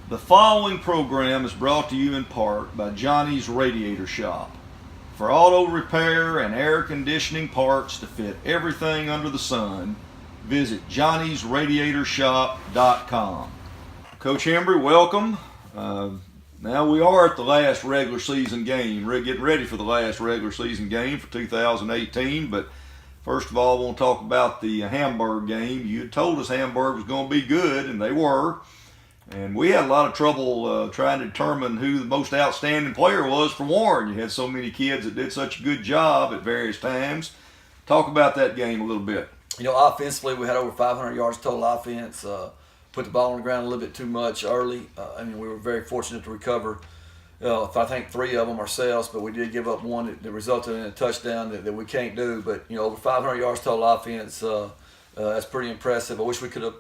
The following program is brought to you in part by Johnny's Radiator Shop. For auto repair and air conditioning parts to fit everything under the sun, visit johnnysradiatorshop.com. Coach Hembree, welcome. Now we are at the last regular season game. We're getting ready for the last regular season game for 2018, but first of all, I want to talk about the Hamburg game. You had told us Hamburg was going to be good, and they were. And we had a lot of trouble trying to determine who the most outstanding player was for Warren. You had so many kids that did such a good job at various times. Talk about that game a little bit. You know, offensively, we had over 500 yards total offense. Put the ball on the ground a little bit too much early. We were very fortunate to recover, I think 3 of them ourselves, but we did give up one that resulted in a touchdown that we can't do. But, over 500 yards total offense, that's pretty impressive. I wish we could have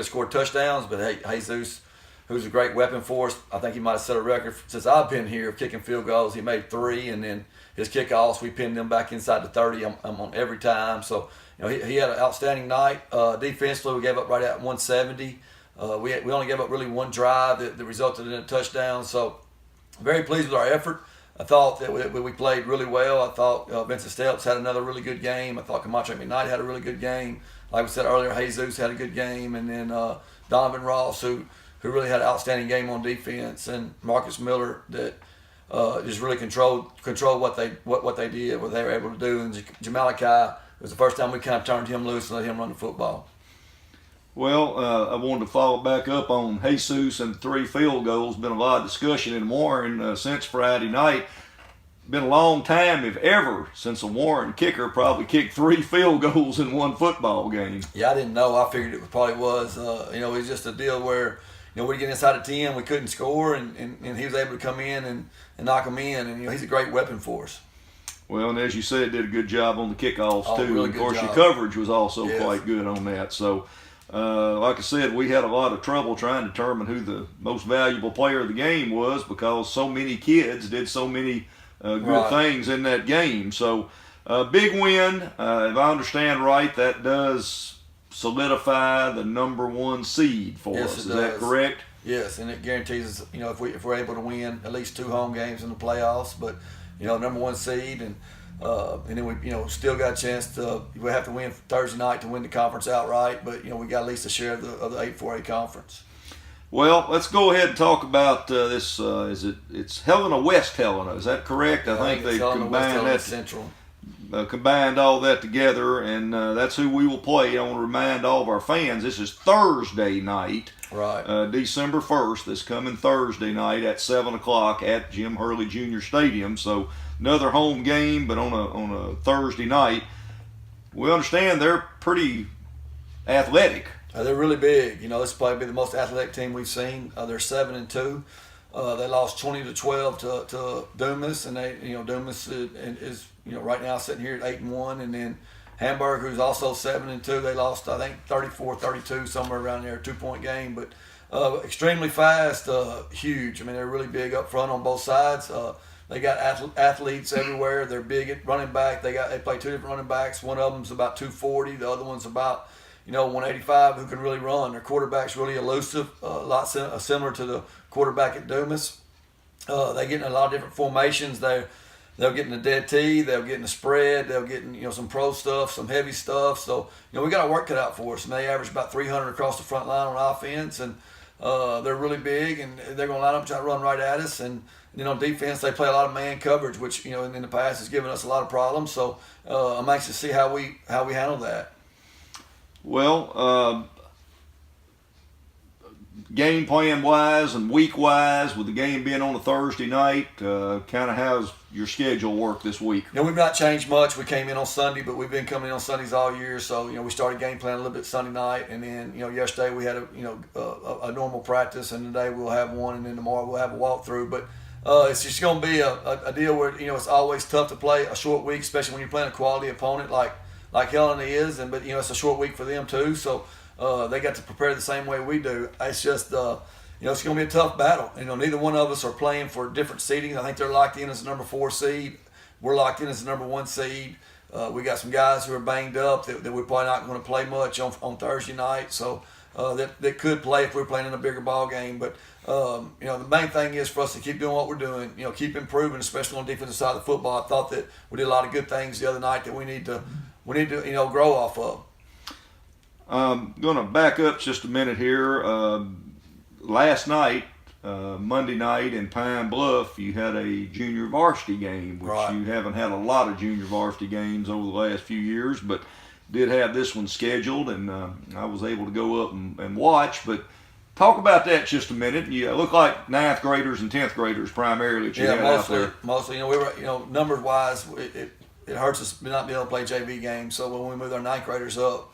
scored touchdowns, but hey, Jesus, who's a great weapon for us, I think he might have set a record since I've been here of kicking field goals. He made 3, and then his kickoffs, we pinned them back inside the 30. I'm on every time. So, he had an outstanding night. Defensively, we gave up right at 170. We only gave up really one drive that resulted in a touchdown. So, very pleased with our effort. I thought that we played really well. I thought Vincent Steps had another really good game. I thought Camacho McKnight had a really good game. Like we said earlier, Jesus had a good game. And then Donovan Ross, who really had an outstanding game on defense. And Marcus Miller that just really controlled what they did, what they were able to do. And Jamalakai, it was the first time we kind of turned him loose and let him run the football. Well, I wanted to follow back up on Jesus and 3 field goals. Been a lot of discussion in Warren since Friday night. Been a long time, if ever, since a Warren kicker probably kicked 3 field goals in one football game. Yeah, I didn't know. I figured it probably was. It was just a deal where, we get inside of 10, we couldn't score, and he was able to come in and knock them in. And, he's a great weapon for us. Well, and as you said, did a good job on the kickoffs, too. Really and of course, job. Your coverage was also quite good on that. So, like I said, we had a lot of trouble trying to determine who the most valuable player of the game was because so many kids did so many good things in that game. So, big win. If I understand right, that does solidify the number 1 seed for us. Is that correct? Yes, and it guarantees us, if we're able to win at least 2 home games in the playoffs, but number 1 seed, and then we still got a chance to. We have to win Thursday night to win the conference outright, but we got at least a share of the 8-4A conference. Well, let's go ahead and talk about this. It's Helena-West Helena? Is that correct? I think they combined that. Central. Combined all that together, and that's who we will play. I want to remind all of our fans, this is Thursday night, right? December 1st, this coming Thursday night at 7 o'clock at Jim Hurley Jr. Stadium. So another home game, but on a Thursday night. We understand they're pretty athletic. They're really big. This will probably be the most athletic team we've seen. They're 7-2. They lost 20-12 to Dumas, and Dumas is right now sitting here at 8-1, and then Hamburg, who's also 7-2, they lost I think 34-32 somewhere around there, a 2-point game, but extremely fast, huge. They're really big up front on both sides. They got athletes everywhere. They're big at running back. They play 2 different running backs. One of them's about 240. The other one's about 185, who can really run. Their quarterback's really elusive, a lot similar to the quarterback at Dumas. They get in a lot of different formations. They'll get in the dead tee. They'll get in the spread. They'll get in some pro stuff, some heavy stuff. So we got our work cut out for us. And they average about 300 across the front line on offense, and they're really big, and they're going to line up and try to run right at us. And then on defense, they play a lot of man coverage, which in the past has given us a lot of problems. So I'm anxious to see how we handle that. Well, game plan wise and week wise, with the game being on a Thursday night, kind of how's your schedule work this week? We've not changed much. We came in on Sunday, but we've been coming in on Sundays all year. So we started game plan a little bit Sunday night, and then yesterday we had a normal practice, and today we'll have one, and then tomorrow we'll have a walkthrough. But it's just going to be a deal where it's always tough to play a short week, especially when you're playing a quality opponent like Helena is, but it's a short week for them too. So they got to prepare the same way we do. It's just it's going to be a tough battle. Neither one of us are playing for different seedings. I think they're locked in as the number 4 seed. We're locked in as the number 1 seed. We got some guys who are banged up that we're probably not going to play much on Thursday night. So that could play if we were playing in a bigger ball game. But the main thing is for us to keep doing what we're doing. Keep improving, especially on the defensive side of the football. I thought that we did a lot of good things the other night that we need to grow off of. Going to back up just a minute here. Last night, Monday night in Pine Bluff, you had a junior varsity game, which Right. you haven't had a lot of junior varsity games over the last few years, but did have this one scheduled, and I was able to go up and watch. But talk about that just a minute. You look like 9th graders and 10th graders primarily that you had out there. Mostly. We were, numbers wise, it hurts us not being able to play JV games. So when we moved our 9th graders up,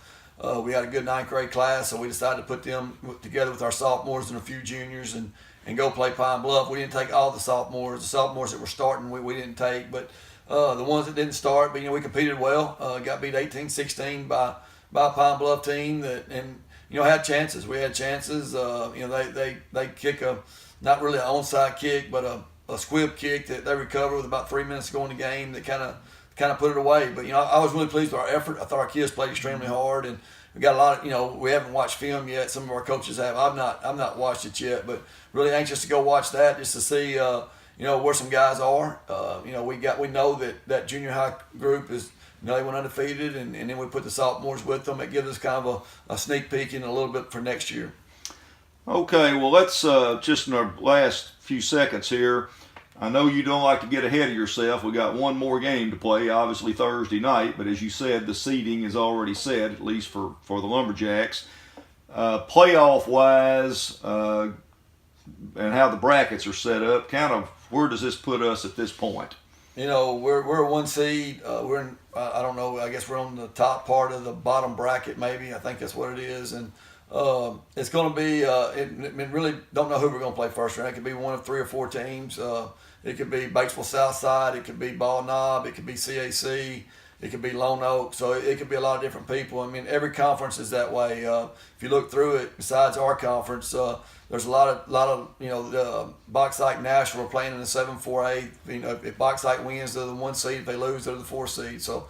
we had a good 9th grade class, so we decided to put them together with our sophomores and a few juniors and go play Pine Bluff. We didn't take all the sophomores. The sophomores that were starting, we didn't take, but the ones that didn't start, but we competed well. Got beat 18-16 by a Pine Bluff team and had chances. We had chances. They kick not really an onside kick, but a squib kick that they recovered with about 3 minutes to go in the game that kind of put it away. But I was really pleased with our effort. I thought our kids played extremely hard, and we got a lot of we haven't watched film yet. Some of our coaches have. I've not watched it yet, but really anxious to go watch that just to see where some guys are. We know that junior high group is they went undefeated, and then we put the sophomores with them. It gives us kind of a sneak peek in a little bit for next year. Okay, well, let's just in our last few seconds here. I know you don't like to get ahead of yourself. We got one more game to play, obviously Thursday night, but as you said, the seeding is already set, at least for the Lumberjacks. Playoff-wise, and how the brackets are set up, kind of where does this put us at this point? We're a 1 seed. We're in, I don't know, I guess we're on the top part of the bottom bracket maybe. I think that's what it is. And it's going to be, really don't know who we're going to play first round. It could be one of 3 or 4 teams. It could be Batesville Southside. It could be Ball Knob. It could be CAC. It could be Lone Oak. So it could be a lot of different people. Every conference is that way. If you look through it, besides our conference, there's a lot of Bauxite Nashville are playing in the 7-4A. If Bauxite wins, they're the 1 seed. If they lose, they're the 4 seed. So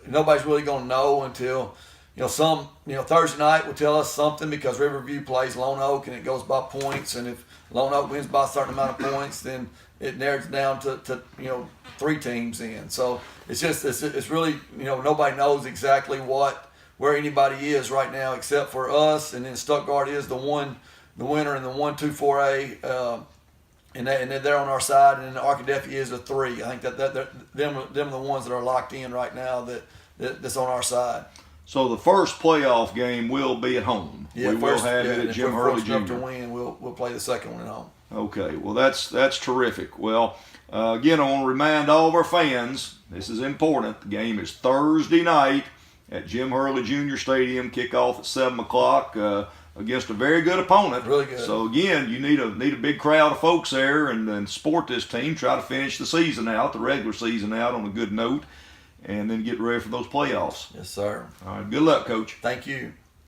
nobody's really going to know until Thursday night will tell us something because Riverview plays Lone Oak and it goes by points. And if Lone Oak wins by a certain amount of points, then it narrows down to 3 teams in. So it's really nobody knows exactly where anybody is right now except for us, and then Stuttgart is the winner in the 1-2-4A, and they're on our side, and then Arkadelphia is a 3. I think that them are the ones that are locked in right now that's on our side. So the first playoff game will be at home. Yeah, we will have it at Jim Hurley Jr. To win, we'll play the second one at home. Okay, well that's terrific. Well, again, I want to remind all of our fans, this is important. The game is Thursday night at Jim Hurley Jr. Stadium. Kickoff at 7 o'clock against a very good opponent. Really good. So again, you need a big crowd of folks there and support this team. Try to finish the season out, the regular season out, on a good note, and then get ready for those playoffs. Yes, sir. All right, good luck, Coach. Thank you.